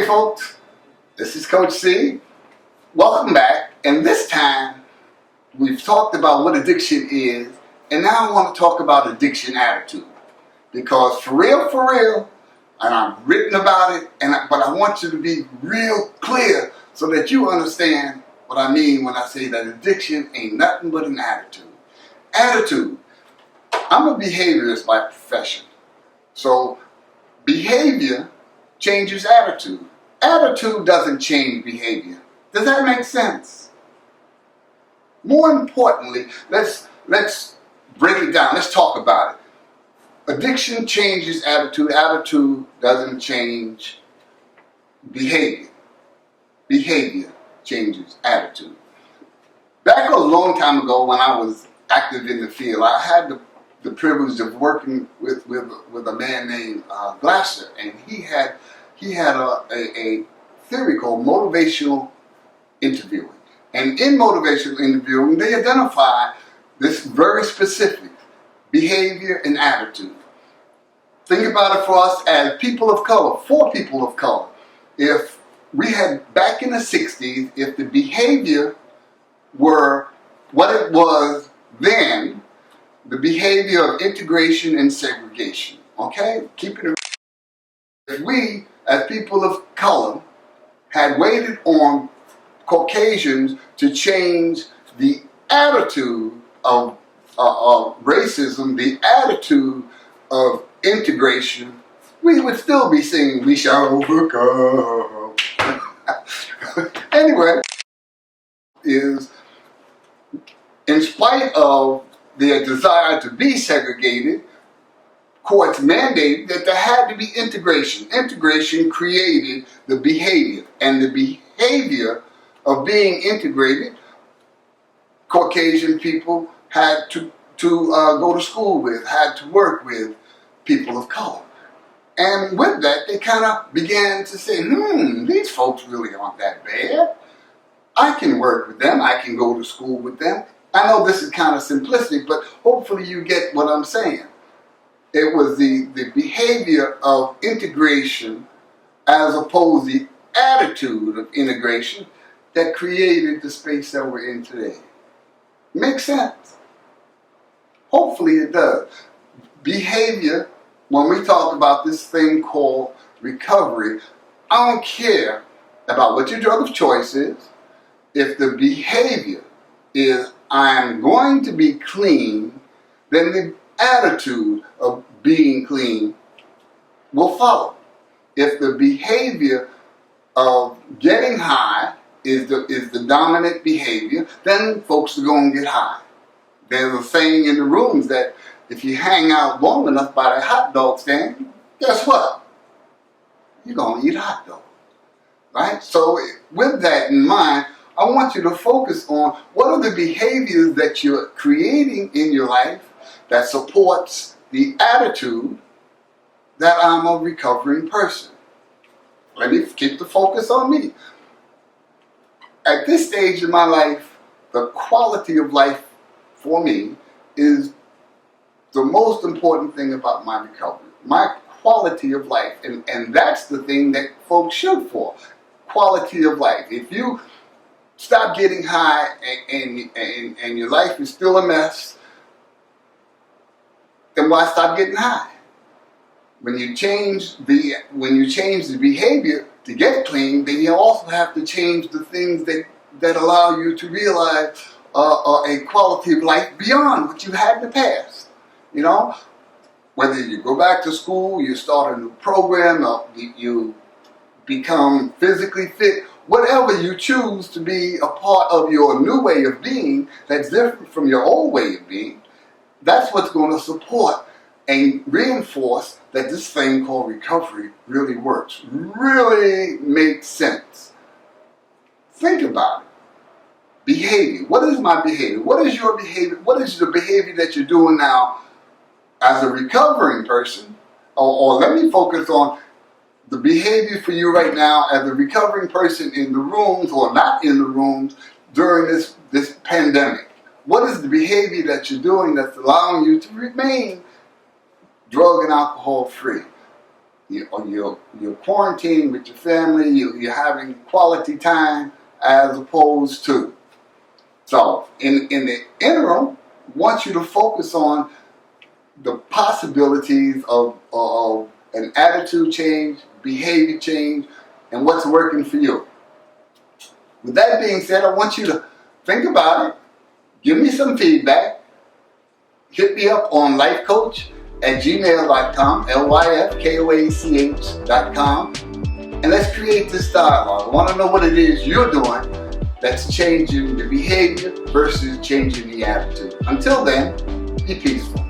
Okay, folks, this is Coach C. Welcome back. And this time, we've talked about what addiction is, and now I want to talk about addiction attitude. Because for real, and I've written about it, but I want you to be real clear so that you understand what I mean when I say that addiction ain't nothing but an attitude. Attitude. I'm a behaviorist by profession. So behavior changes attitude. Attitude doesn't change behavior. Does that make sense? More importantly, let's break it down. Let's talk about it. Addiction changes attitude. Attitude doesn't change behavior. Behavior changes attitude. Back a long time ago when I was active in the field, I had the privilege of working with a man named Glasser, and he had a theory called motivational interviewing. And in motivational interviewing, they identify this very specific behavior and attitude. Think about it for us as people of color, for people of color. If we had, back in the 60s, if the behavior were what it was then, the behavior of integration and segregation, okay? Keep it. If we, as people of color, had waited on Caucasians to change the attitude of racism, the attitude of integration, we would still be singing, "We shall overcome." Anyway, is in spite of their desire to be segregated, courts mandated that there had to be integration. Integration created the behavior, and the behavior of being integrated, Caucasian people had to go to school with, had to work with people of color. And with that, they kind of began to say, these folks really aren't that bad. I can work with them. I can go to school with them. I know this is kind of simplistic, but hopefully you get what I'm saying. It was the behavior of integration as opposed to the attitude of integration that created the space that we're in today. Makes sense? Hopefully it does. Behavior, when we talk about this thing called recovery, I don't care about what your drug of choice is. If the behavior is, I'm going to be clean, then the attitude of being clean will follow. If the behavior of getting high is the dominant behavior, then folks are going to get high. There's a saying in the rooms that if you hang out long enough by the hot dog stand, guess what? You're going to eat hot dog. Right? So with that in mind, I want you to focus on what are the behaviors that you're creating in your life that supports the attitude that I'm a recovering person. Let me keep the focus on me. At this stage in my life, the quality of life for me is the most important thing about my recovery. My quality of life, and that's the thing that folks shoot for. Quality of life. If you stop getting high and your life is still a mess, then why stop getting high? When you change the behavior to get clean, then you also have to change the things that allow you to realize a quality of life beyond what you had in the past. You know, whether you go back to school, you start a new program, or you become physically fit, whatever you choose to be a part of your new way of being that's different from your old way of being, that's what's going to support and reinforce that this thing called recovery really works, really makes sense. Think about it. Behavior. What is my behavior? What is your behavior? What is the behavior that you're doing now as a recovering person? Or let me focus on the behavior for you right now as a recovering person in the rooms or not in the rooms during this pandemic. What is the behavior that you're doing that's allowing you to remain drug and alcohol free? You're quarantined with your family. You're having quality time as opposed to. So in the interim, I want you to focus on the possibilities of an attitude change, behavior change, and what's working for you. With that being said, I want you to think about it. Give me some feedback. Hit me up on lifecoach@gmail.com, lyfkoach.com, and let's create this dialogue. I want to know what it is you're doing that's changing the behavior versus changing the attitude. Until then, be peaceful.